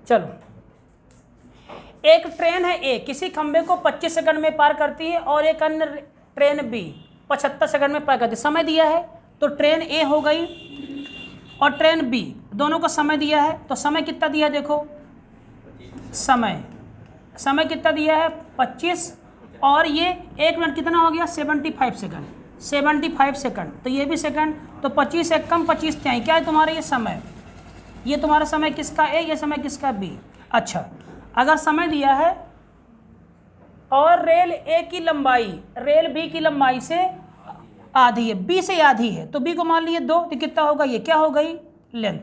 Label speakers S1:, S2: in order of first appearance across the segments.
S1: चलो, एक ट्रेन है ए किसी खंबे को 25 सेकंड में पार करती है और एक अन्य ट्रेन बी 75 सेकंड में पार करती है। समय दिया है तो ट्रेन ए हो गई और ट्रेन बी, दोनों को समय दिया है। तो समय कितना दिया है देखो, समय कितना दिया है 25, और ये 1 मिनट कितना हो गया 75 सेकंड, 75 सेकंड। तो ये भी सेकंड, तो 25 एक कम 25 थे, क्या है तुम्हारा ये समय, ये तुम्हारा समय किसका ए, ये समय किसका बी। अच्छा, अगर समय दिया है और रेल ए की लंबाई रेल बी की लंबाई से आधी है, बी से आधी है, तो बी को मान लिए 2, तो कितना होगा, ये क्या हो गई लेंथ।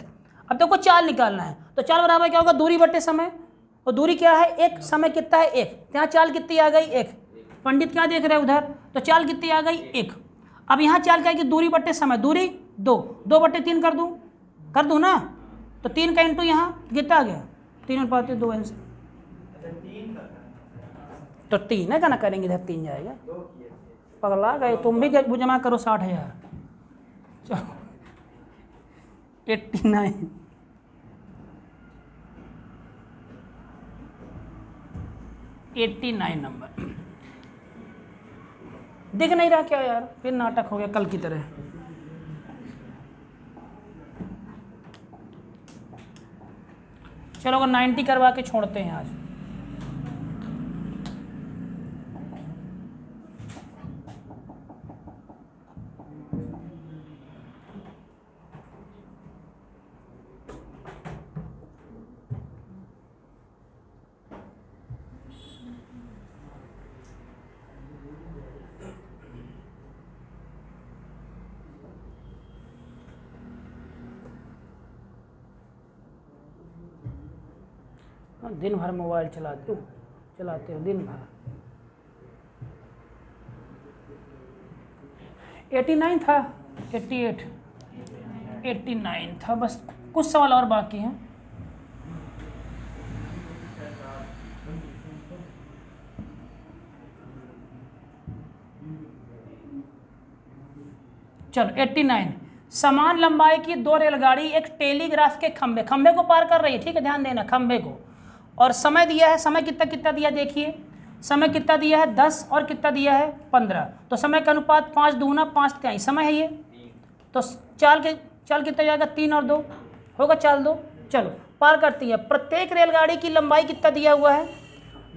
S1: अब देखो चाल निकालना है, तो चाल बराबर क्या होगा, दूरी बटे समय, और दूरी क्या है 1, समय कितना है 1, यहाँ चाल कितनी आ गई 1। पंडित क्या देख रहे हैं उधर, तो चाल कितनी आ गई 1। अब यहाँ चाल क्या है कि दूरी बटे समय, दूरी 2, 2 बटे 3 कर दूँ ना, तो 3 का इंटू यहाँ कितना आ गया 3/2 आंसर, तो 3 है ना करेंगे, इधर 3 जाएगा, पगला गए तुम भी जमा करो 60,000। चलो 89 नंबर। दिख नहीं रहा क्या यार, फिर नाटक हो गया कल की तरह। चलो 90 करवा के छोड़ते हैं आज। दिन भर मोबाइल चलाते हो दिन भर। 89 था, 88, 89 था, बस कुछ सवाल और बाकी हैं। चलो 89, समान लंबाई की 2 रेलगाड़ी एक टेलीग्राफ के खंबे को पार कर रही है, ठीक है ध्यान देना, खंबे को, और समय दिया है, समय कितना दिया देखिए, समय कितना दिया है 10 और कितना दिया है 15, तो समय का अनुपात 5 दूना 5 तिहाई समय है ये, तो चाल कितना जाएगा 3 और 2 होगा, चाल 2। चलो पार करती है। प्रत्येक रेलगाड़ी की लंबाई कितना दिया हुआ है,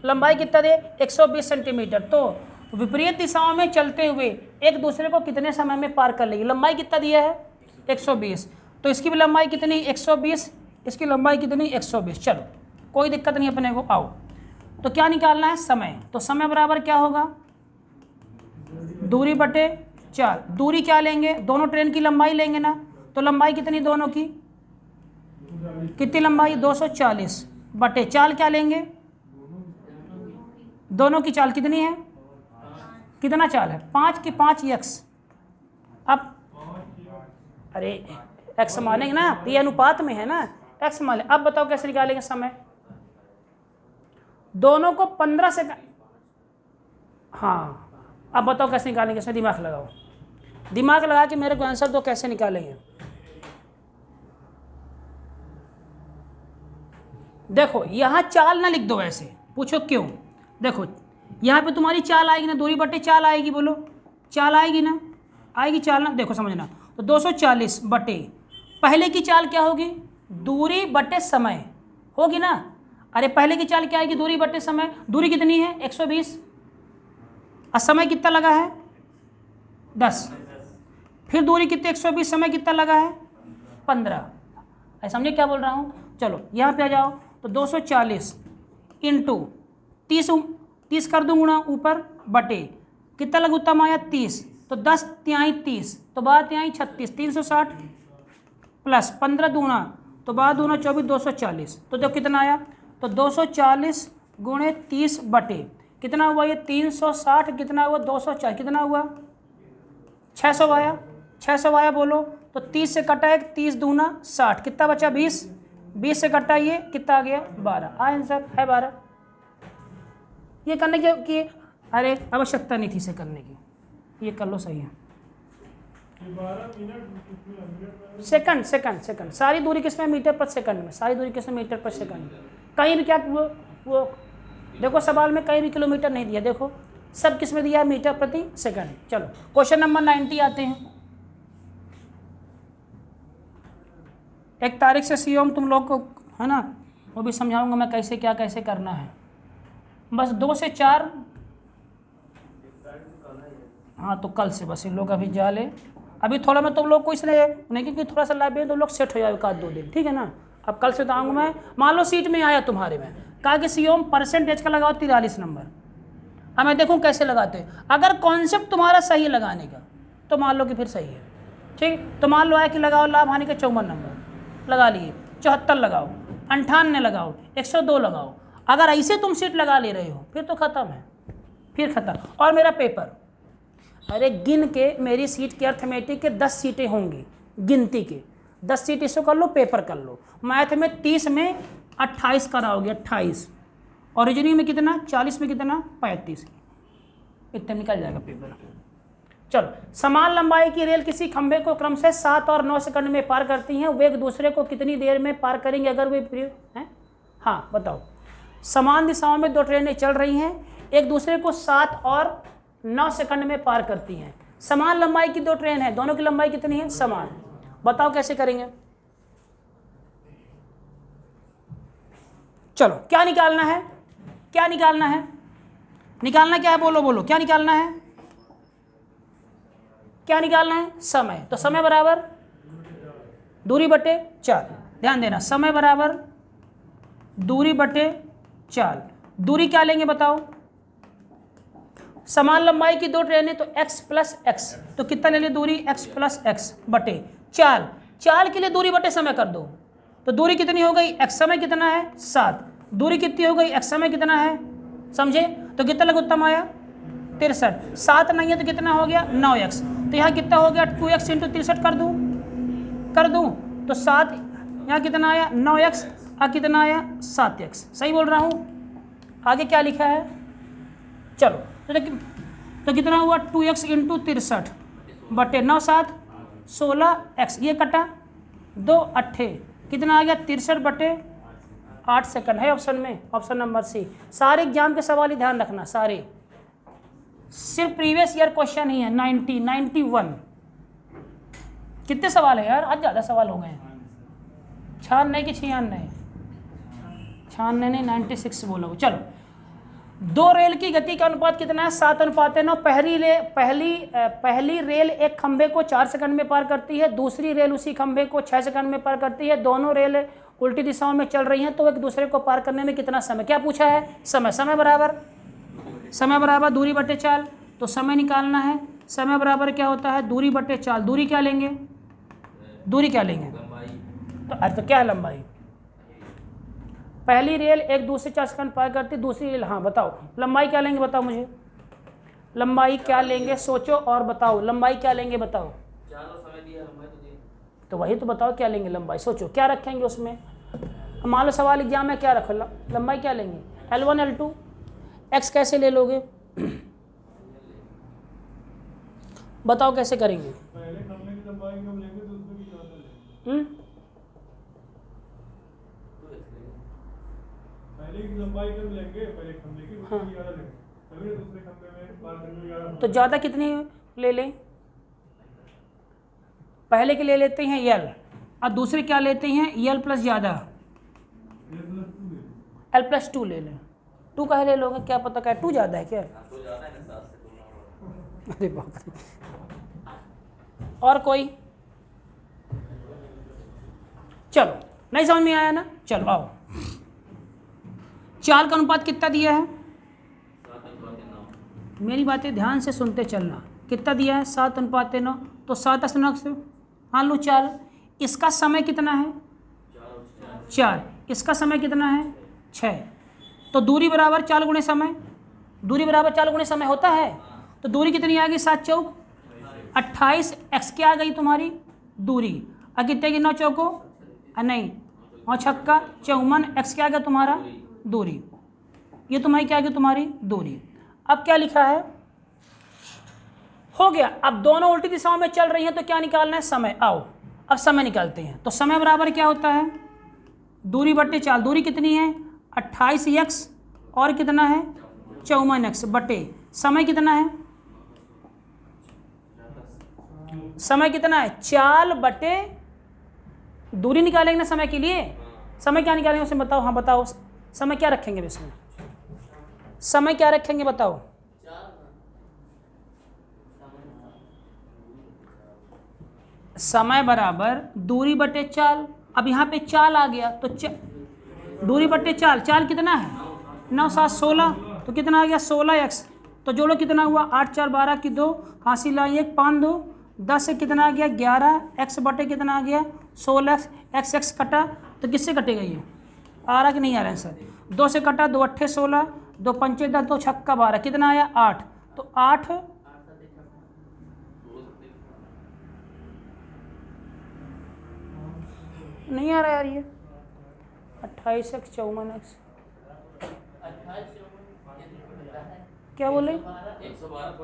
S1: लंबाई कितना दे 120 सेंटीमीटर, तो विपरीत दिशाओं में चलते हुए एक दूसरे को कितने समय में पार कर लेगी। लंबाई कितना दिया है 120, तो इसकी भी लंबाई कितनी 120, इसकी लंबाई कितनी 120। चलो कोई दिक्कत नहीं अपने को। आओ तो क्या निकालना है समय, तो समय बराबर क्या होगा दूरी बटे चाल। दूरी क्या लेंगे, दोनों ट्रेन की लंबाई लेंगे ना, तो लंबाई कितनी दोनों की, कितनी लंबाई 240 बटे चाल क्या लेंगे, दोनों की चाल कितनी है, कितना चाल है 5 की 5 x। अब अरे x मानेंगे ना, ये अनुपात में है ना, x मान ले। अब बताओ कैसे निकालेंगे समय, दोनों को 15 सेकंड, हाँ अब बताओ कैसे निकालेंगे, इसमें दिमाग लगाओ, दिमाग लगा के मेरे को आंसर दो कैसे निकालेंगे। देखो यहाँ चाल ना लिख दो, ऐसे पूछो क्यों, देखो यहाँ पे तुम्हारी चाल आएगी ना, दूरी बटे चाल आएगी, बोलो चाल आएगी ना, आएगी चाल ना, देखो समझना, तो 240 बटे पहले की चाल क्या होगी, दूरी बटे समय होगी ना। अरे पहले की चाल क्या आएगी, दूरी बटे समय, दूरी कितनी है 120, और समय कितना लगा है 10, फिर दूरी कितनी 120, समय कितना लगा है 15। ऐसा समझे क्या बोल रहा हूँ। चलो यहाँ पे आ जाओ, तो 240 इंटू 30 कर दूँ गुणा ऊपर बटे कितना लघुत्तम आया 30, तो 10 तिहाई 30, तो 12 तिहाई 36, 360 प्लस 15 दूना, तो 12 दूना 24, 240, तो जब कितना आया, तो 240 गुणे 30 बटे कितना हुआ ये 360, कितना हुआ 240, कितना हुआ 600 आया, 600 आया बोलो। तो 30 से कटा है 30 दूना 60, कितना बचा 20, 20 से कटा ये कितना आ गया 12, आंसर है 12। ये करने की अरे आवश्यकता नहीं थी इसे करने की, ये कर लो सही है। सेकंड सेकंड सेकंड, सारी दूरी किस में, मीटर पर सेकंड में, सारी दूरी किस में, मीटर पर सेकंड। कहीं भी क्या वो देखो सवाल में कहीं भी किलोमीटर नहीं दिया, देखो सब किस में दिया है, मीटर प्रति सेकंड। चलो क्वेश्चन नंबर 90 आते हैं। एक तारीख से सीओम तुम लोग को है ना, वो भी समझाऊंगा मैं कैसे क्या कैसे करना है। बस 2 से 4, हाँ तो कल से बस इन लोग अभी जा ले। अभी थोड़ा मैं तुम लोग को इसलिए नहीं क्योंकि थोड़ा सा लाइब्रेरी तुम लोग सेट हो जाओ 1-2 दिन, ठीक है ना। अब कल से बताऊँगा मैं, मान लो सीट में आया तुम्हारे में, कहा कि सीओम परसेंटेज का लगाओ 43 नंबर। अब मैं देखूँ कैसे लगाते हैं। अगर कॉन्सेप्ट तुम्हारा सही है लगाने का तो मान लो कि फिर सही है, ठीक। तो मान लो है कि लगाओ लाभ हानि के 54 नंबर लगा लिए, 74 लगाओ, 98 लगाओ, 102 लगाओ। अगर ऐसे तुम सीट लगा ले रहे हो फिर तो ख़त्म है, फिर ख़त्म। और मेरा पेपर, अरे गिन के मेरी सीट के अर्थमेटिक के 10 सीटें होंगी, गिनती के 10 सीट इसको कर लो, पेपर कर लो। मैथ में 30 में 28 कराओगे, 28। और रीजनिंग में कितना, 40 में कितना, 35। इतने निकल जाएगा पेपर। चलो, समान लंबाई की रेल किसी खंभे को क्रमशः 7 और 9 सेकंड में पार करती हैं, वे एक दूसरे को कितनी देर में पार करेंगे अगर वे हैं। हाँ बताओ, समान दिशाओं में 2 ट्रेनें चल रही हैं, एक दूसरे को 7 और 9 सेकंड में पार करती हैं। समान लंबाई की 2 ट्रेन है, दोनों की लंबाई कितनी है, समान। बताओ कैसे करेंगे। चलो क्या निकालना है, क्या निकालना है, निकालना क्या है, बोलो बोलो क्या निकालना है, क्या निकालना है, समय। तो समय बराबर दूरी बटे 4। ध्यान देना, समय बराबर दूरी बटे 4। दूरी क्या लेंगे बताओ, समान लंबाई की 2 ट्रेनें तो x प्लस एक्स, तो कितना ले लिया दूरी, x प्लस एक्स बटे 4। 4 के लिए दूरी बटे समय कर दो, तो दूरी कितनी हो गई, x समय कितना है 7, दूरी कितनी हो गई, x समय कितना है, समझे। तो कितना लघुत्तम आया 63, 7 नहीं है तो कितना हो गया 9x। तो यहाँ कितना हो गया 2x इंटू 63 कर दूँ तो 7, यहाँ कितना आया 9x, कितना आया 7x। सही बोल रहा हूँ। आगे क्या लिखा है, चलो तो कितना हुआ 2x इंटू 63 बटे 9 7 16x, ये कटा 2 8 कितना आ गया 63 बटे 8 सेकंड है ऑप्शन में, ऑप्शन नंबर सी। सारे एग्जाम के सवाल ही ध्यान रखना, सारे सिर्फ प्रीवियस ईयर क्वेश्चन ही है। 90 91 कितने सवाल है यार, आज ज़्यादा सवाल हो गए हैं। 96 की 96, 96 नहीं 96 बोलो। चलो, 2 रेल की गति का अनुपात कितना है, 7:9। पहली रेल एक खंभे को 4 सेकंड में पार करती है, दूसरी रेल उसी खंभे को 6 सेकंड में पार करती है। दोनों रेल उल्टी दिशाओं में चल रही हैं, तो एक दूसरे को पार करने में कितना समय, क्या पूछा है, समय। समय बराबर दूरी बटे 4, तो समय निकालना है। समय बराबर क्या होता है, दूरी बटे 4। दूरी क्या लेंगे, दूरी क्या लेंगे, तो अर्थ क्या है लंबाई। पहली रेल एक दूसरे 4 सेकंड पार करती, दूसरी रेल, हाँ बताओ लंबाई क्या लेंगे, बताओ मुझे लंबाई क्या लेंगे, सोचो और बताओ लंबाई क्या लेंगे, बताओ। तो वही तो बताओ क्या लेंगे लंबाई, सोचो क्या रखेंगे उसमें। मान लो सवाल एग्जाम में क्या रखो, लंबाई क्या लेंगे, L1 L2। x कैसे ले लोगे, बताओ कैसे करेंगे।
S2: पहले खंभे की लंबाई कम लेंगे तो उसमें भी ज़्यादा लेंगे। पहले की लंबाई कम लेंगे, पहले खंभे की उसमें भी ज़्यादा लेंगे, तभी दूसरे खंभे में पार करने में ज़्यादा।
S1: तो ज़्यादा कितनी ले लें, पहले के ले लेते हैं L और दूसरे क्या लेते हैं L प्लस ज़्यादा, L प्लस 2 ले लें। 2 कहे ले लोगे, क्या पता क्या 2 ज़्यादा है क्या, अरे बाप रे। और कोई, चलो नहीं समझ में आया ना, चलो आओ। 4 का अनुपात कितना दिया है, मेरी बातें ध्यान से सुनते चलना। कितना दिया है 7:9, तो 7 से मान लो 4। इसका समय कितना है 4, इसका समय कितना है 6। तो दूरी बराबर 4 गुणे समय, दूरी बराबर 4 गुणे समय होता है। तो दूरी कितनी आ गई 7 चौक 28, x क्या आ गई तुम्हारी दूरी, और कितने की 9 चौको नहीं 9 छक्का 54, x क्या आ गया तुम्हारा दूरी, ये तुम्हारी क्या आ गई तुम्हारी दूरी। अब क्या लिखा है, हो गया। अब दोनों उल्टी दिशाओं में चल रही हैं तो क्या निकालना है, समय। आओ अब समय निकालते हैं। तो समय बराबर क्या होता है, दूरी बट्टे चाल। दूरी कितनी है 28x और कितना है 54x बटे समय कितना है, समय कितना है चाल बटे दूरी निकालेंगे ना समय के लिए। समय क्या निकालेंगे उसमें बताओ, हाँ बताओ समय क्या रखेंगे इसमें, समय क्या रखेंगे बताओ। समय बराबर दूरी बटे चाल। अब यहाँ पे चाल आ गया तो दूरी बटे चाल, चाल कितना है 9 7 16 तो कितना आ गया 16x। तो जोड़ो कितना हुआ 8 4 12 की 2, हासिल लाई 1 5 2 10 से कितना आ गया 11x बटे कितना आ गया 16x। x x कटा तो किससे कटेगा ये, आ रहा कि नहीं आ रहा है सर, 2 से कटा 2 8 16 2 5 10 2 छक्का 12 कितना आया 8। तो 8 नहीं आ रहा यार ये 28x 54x क्या बोले 112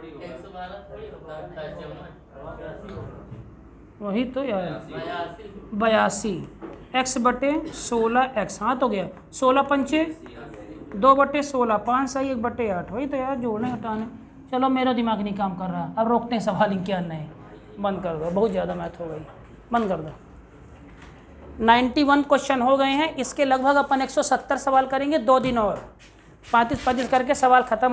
S1: वही तो यार 82 x बटे 16x। हाँ तो गया 16 पंचे 2 बटे 16 5 सही 1 बटे 8 वही तो यार जोड़ने हटाने। चलो मेरा दिमाग नहीं काम कर रहा, अब रोकते हैं सवाल इनके आने हैं, बंद कर दो, बहुत ज़्यादा मैथ हो गई, बंद कर दो। 91 क्वेश्चन हो गए हैं, इसके लगभग अपन 170 सवाल करेंगे 2 दिन और 35 करके सवाल खत्म हो